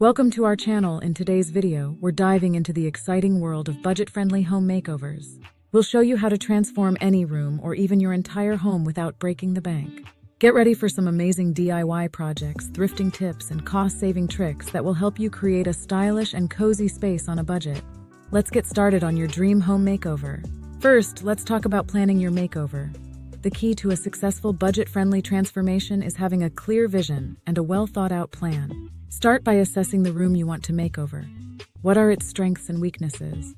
Welcome to our channel. In today's video, we're diving into the exciting world of budget-friendly home makeovers. We'll show you how to transform any room or even your entire home without breaking the bank. Get ready for some amazing DIY projects, thrifting tips, and cost-saving tricks that will help you create a stylish and cozy space on a budget. Let's get started on your dream home makeover. First, let's talk about planning your makeover. The key to a successful budget-friendly transformation is having a clear vision and a well-thought-out plan. Start by assessing the room you want to make over. What are its strengths and weaknesses?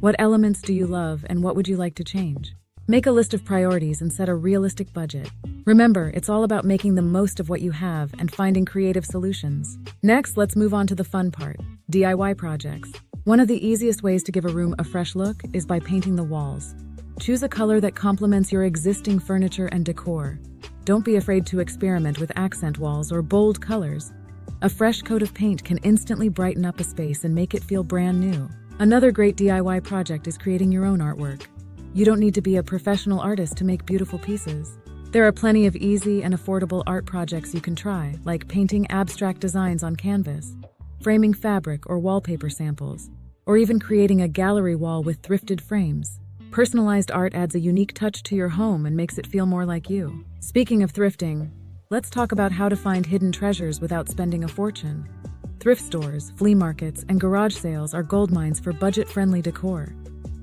What elements do you love and what would you like to change? Make a list of priorities and set a realistic budget. Remember, it's all about making the most of what you have and finding creative solutions. Next, let's move on to the fun part, DIY projects. One of the easiest ways to give a room a fresh look is by painting the walls. Choose a color that complements your existing furniture and decor. Don't be afraid to experiment with accent walls or bold colors. A fresh coat of paint can instantly brighten up a space and make it feel brand new. Another great DIY project is creating your own artwork. You don't need to be a professional artist to make beautiful pieces. There are plenty of easy and affordable art projects you can try, like painting abstract designs on canvas, framing fabric or wallpaper samples, or even creating a gallery wall with thrifted frames. Personalized art adds a unique touch to your home and makes it feel more like you. Speaking of thrifting, let's talk about how to find hidden treasures without spending a fortune. Thrift stores, flea markets, and garage sales are goldmines for budget-friendly decor.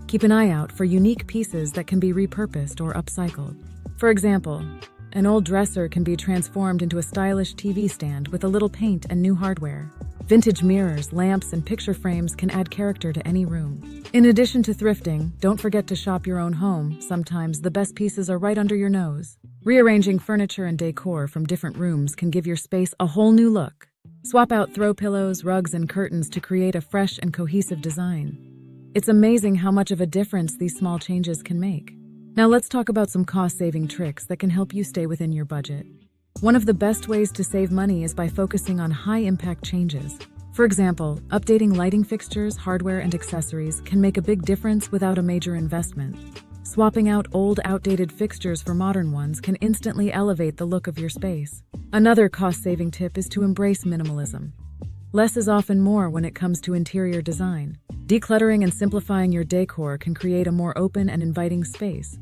Keep an eye out for unique pieces that can be repurposed or upcycled. For example, an old dresser can be transformed into a stylish TV stand with a little paint and new hardware. Vintage mirrors, lamps, and picture frames can add character to any room. In addition to thrifting, don't forget to shop your own home. Sometimes the best pieces are right under your nose. Rearranging furniture and decor from different rooms can give your space a whole new look. Swap out throw pillows, rugs, and curtains to create a fresh and cohesive design. It's amazing how much of a difference these small changes can make. Now let's talk about some cost-saving tricks that can help you stay within your budget. One of the best ways to save money is by focusing on high-impact changes. For example, updating lighting fixtures, hardware, and accessories can make a big difference without a major investment. Swapping out old, outdated fixtures for modern ones can instantly elevate the look of your space. Another cost-saving tip is to embrace minimalism. Less is often more when it comes to interior design. Decluttering and simplifying your decor can create a more open and inviting space.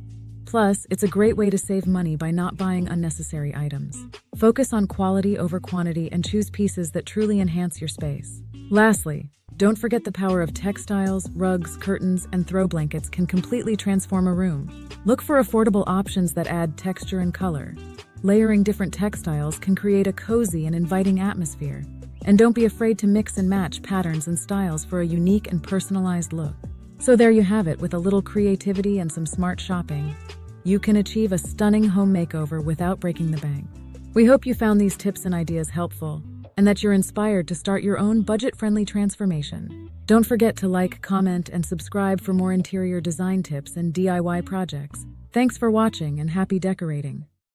Plus, it's a great way to save money by not buying unnecessary items. Focus on quality over quantity and choose pieces that truly enhance your space. Lastly, don't forget the power of textiles, rugs, curtains, and throw blankets can completely transform a room. Look for affordable options that add texture and color. Layering different textiles can create a cozy and inviting atmosphere. And don't be afraid to mix and match patterns and styles for a unique and personalized look. So there you have it, with a little creativity and some smart shopping, you can achieve a stunning home makeover without breaking the bank. We hope you found these tips and ideas helpful, and that you're inspired to start your own budget-friendly transformation. Don't forget to like, comment, and subscribe for more interior design tips and DIY projects. Thanks for watching and happy decorating.